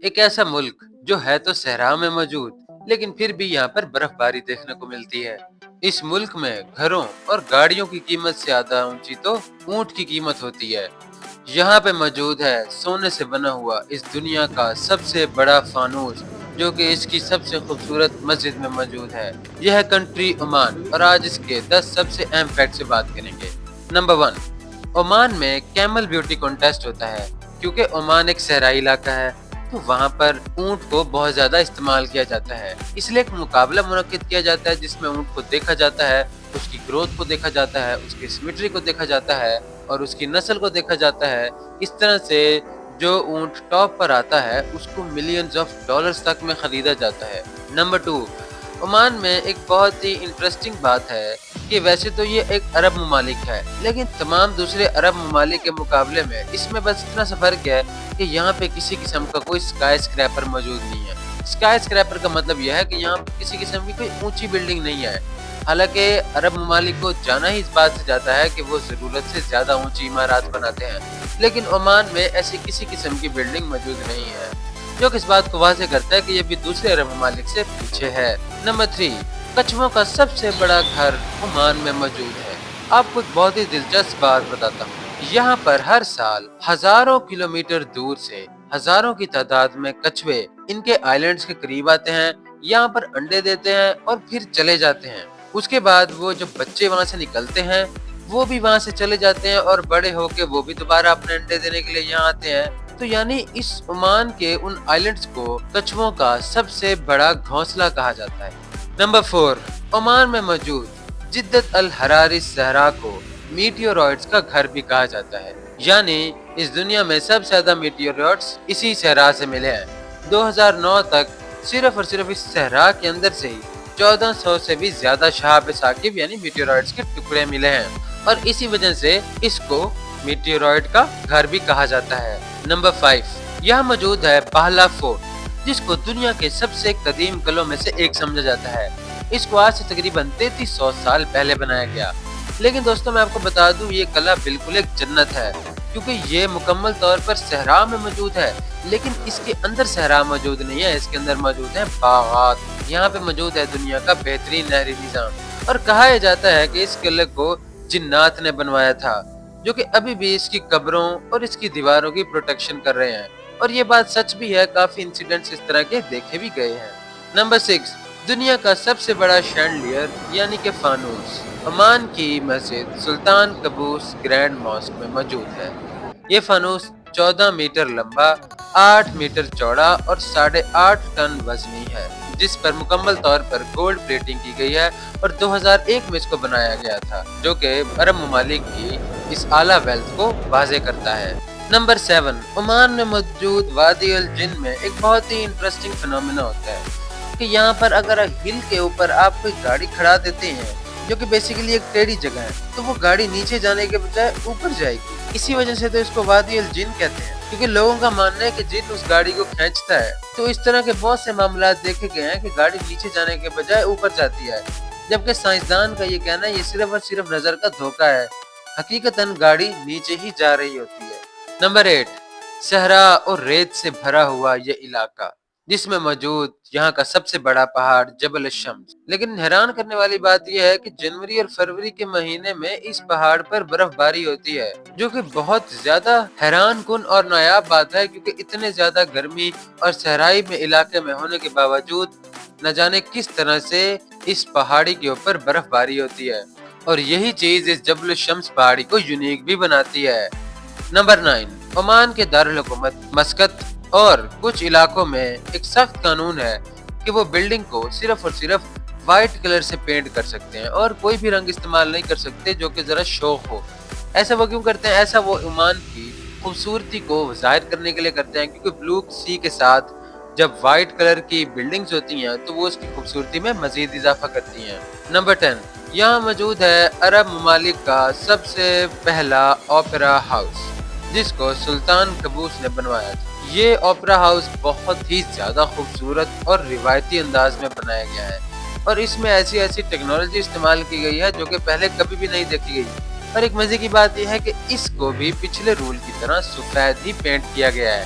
ایک ایسا ملک جو ہے تو صحرا میں موجود لیکن پھر بھی یہاں پر برف باری دیکھنے کو ملتی ہے۔ اس ملک میں گھروں اور گاڑیوں کی قیمت سے زیادہ اونچی تو اونٹ کی قیمت ہوتی ہے۔ یہاں پہ موجود ہے سونے سے بنا ہوا اس دنیا کا سب سے بڑا فانوس، جو کہ اس کی سب سے خوبصورت مسجد میں موجود ہے۔ یہ ہے کنٹری عمان، اور آج اس کے 10 سب سے اہم فیکٹ سے بات کریں گے۔ نمبر 1، عمان میں کیمل بیوٹی کنٹیسٹ ہوتا ہے۔ کیونکہ عمان ایک صحرائی علاقہ ہے تو وہاں پر اونٹ کو بہت زیادہ استعمال کیا جاتا ہے، اس لیے ایک مقابلہ منعقد کیا جاتا ہے جس میں اونٹ کو دیکھا جاتا ہے، اس کی گروتھ کو دیکھا جاتا ہے، اس کی سیمیٹری کو دیکھا جاتا ہے اور اس کی نسل کو دیکھا جاتا ہے۔ اس طرح سے جو اونٹ ٹاپ پر آتا ہے اس کو ملینز آف ڈالرز تک میں خریدا جاتا ہے۔ نمبر 2، عمان میں ایک بہت ہی انٹرسٹنگ بات ہے کہ ویسے تو یہ ایک عرب ممالک ہے، لیکن تمام دوسرے عرب ممالک کے مقابلے میں اس میں بس اتنا سا فرق ہے کہ یہاں پہ کسی قسم کا کوئی اسکائی اسکریپر موجود نہیں ہے۔ اسکائی اسکریپر کا مطلب یہ ہے کہ یہاں پہ کسی قسم کی کوئی اونچی بلڈنگ نہیں ہے۔ حالانکہ عرب ممالک کو جانا ہی اس بات سے جاتا ہے کہ وہ ضرورت سے زیادہ اونچی عمارات بناتے ہیں، لیکن عمان میں ایسی کسی قسم کی بلڈنگ موجود نہیں ہے، جو کہ اس بات کو واضح کرتا ہے کہ یہ بھی دوسرے عرب ممالک سے پیچھے ہے۔ نمبر 3، کچھووں کا سب سے بڑا گھر عمان میں موجود ہے۔ آپ کو ایک بہت ہی دلچسپ بات بتاتا ہوں۔ یہاں پر ہر سال ہزاروں کلومیٹر دور سے ہزاروں کی تعداد میں کچھوے ان کے آئلینڈز کے قریب آتے ہیں، یہاں پر انڈے دیتے ہیں اور پھر چلے جاتے ہیں۔ اس کے بعد وہ جب بچے وہاں سے نکلتے ہیں وہ بھی وہاں سے چلے جاتے ہیں اور بڑے ہو کے وہ بھی دوبارہ اپنے انڈے دینے کے لیے یہاں آتے ہیں۔ تو یعنی اس عمان کے ان آئلینڈز کو کچھووں کا سب سے بڑا گھونسلہ کہا جاتا ہے۔ نمبر 4، عمان میں موجود جدت الحراری صحرا کو میٹیورائٹس کا گھر بھی کہا جاتا ہے، یعنی اس دنیا میں سب سے زیادہ میٹیورائٹس اسی صحرا سے ملے ہیں۔ 2009 تک صرف اور صرف اس صحرا کے اندر سے ہی 1400 سے بھی زیادہ شہاب ثاقب یعنی میٹیورائٹس کے ٹکڑے ملے ہیں، اور اسی وجہ سے اس کو میٹیورائٹ کا گھر بھی کہا جاتا ہے۔ نمبر 5، یہاں موجود ہے باہلا فورٹ، جس کو دنیا کے سب سے قدیم قلعوں میں سے ایک سمجھا جاتا ہے۔ اس کو آج سے تقریباً 3300 سال پہلے بنایا گیا، لیکن دوستوں میں آپ کو بتا دوں یہ قلعہ بالکل ایک جنت ہے، کیونکہ یہ مکمل طور پر صحرا میں موجود ہے، لیکن اس کے اندر صحرا موجود نہیں ہے، اس کے اندر موجود ہیں باغات۔ یہاں پہ موجود ہے دنیا کا بہترین نہری نظام، اور کہا یہ جاتا ہے کہ اس قلعے کو جنات نے بنوایا تھا، جو کہ ابھی بھی اس کی قبروں اور اس کی دیواروں کی پروٹیکشن کر رہے ہیں، اور یہ بات سچ بھی ہے، کافی انسیڈنٹس اس طرح کے دیکھے بھی گئے ہیں۔ نمبر 6، دنیا کا سب سے بڑا شینڈلیئر یعنی کہ فانوس عمان کی مسجد سلطان قبوس گرینڈ ماسک میں موجود ہے۔ یہ فانوس 14 میٹر لمبا، 8 میٹر چوڑا اور 8.5 ٹن وزنی ہے، جس پر مکمل طور پر گولڈ پلیٹنگ کی گئی ہے، اور 2001 میں اس کو بنایا گیا تھا، جو کہ عرب ممالک کی اس اعلیٰ ویلتھ کو واضح کرتا ہے۔ نمبر 7، عمان میں موجود وادی الجن میں ایک بہت ہی انٹرسٹنگ فینومینا ہوتا ہے کہ یہاں پر اگر ہل کے اوپر آپ کوئی گاڑی کھڑا دیتے ہیں، جو کہ بیسیکلی ایک ٹیڑھی جگہ ہے، تو وہ گاڑی نیچے جانے کے بجائے اوپر جائے گی۔ اسی وجہ سے تو اس کو وادی الجن کہتے ہیں، کیونکہ لوگوں کا ماننا ہے کہ جن اس گاڑی کو کھینچتا ہے۔ تو اس طرح کے بہت سے معاملات دیکھے گئے ہیں کہ گاڑی نیچے جانے کے بجائے اوپر جاتی ہے، جبکہ سائنسدان کا یہ کہنا ہے یہ صرف اور صرف نظر کا دھوکہ ہے، حقیقتاً گاڑی نیچے ہی جا رہی ہوتی ہے۔ نمبر 8، صحرا اور ریت سے بھرا ہوا یہ علاقہ، جس میں موجود یہاں کا سب سے بڑا پہاڑ جبل الشمس۔ لیکن حیران کرنے والی بات یہ ہے کہ جنوری اور فروری کے مہینے میں اس پہاڑ پر برف باری ہوتی ہے، جو کہ بہت زیادہ حیران کن اور نایاب بات ہے، کیونکہ اتنے زیادہ گرمی اور صحرائی میں علاقے میں ہونے کے باوجود نہ جانے کس طرح سے اس پہاڑی کے اوپر برف باری ہوتی ہے، اور یہی چیز اس جبل الشمس پہاڑی کو یونیک بھی بناتی ہے۔ نمبر 9، عمان کے دارالحکومت مسقط اور کچھ علاقوں میں ایک سخت قانون ہے کہ وہ بلڈنگ کو صرف اور صرف وائٹ کلر سے پینٹ کر سکتے ہیں اور کوئی بھی رنگ استعمال نہیں کر سکتے جو کہ ذرا شوق ہو۔ ایسا وہ کیوں کرتے ہیں؟ ایسا وہ عمان کی خوبصورتی کو ظاہر کرنے کے لیے کرتے ہیں، کیونکہ بلو سی کے ساتھ جب وائٹ کلر کی بلڈنگز ہوتی ہیں تو وہ اس کی خوبصورتی میں مزید اضافہ کرتی ہیں۔ نمبر 10، یہاں موجود ہے عرب ممالک کا سب سے پہلا اوپرا ہاؤس، جس کو سلطان قبوس نے بنوایا تھا۔ یہ اوپرا ہاؤس بہت ہی زیادہ خوبصورت اور روایتی انداز میں بنایا گیا ہے، اور اس میں ایسی ٹیکنالوجی استعمال کی گئی ہے جو کہ پہلے کبھی بھی نہیں دیکھی گئی۔ اور ایک مزے کی بات یہ ہے کہ اس کو بھی پچھلے رول کی طرح سفید ہی پینٹ کیا گیا ہے۔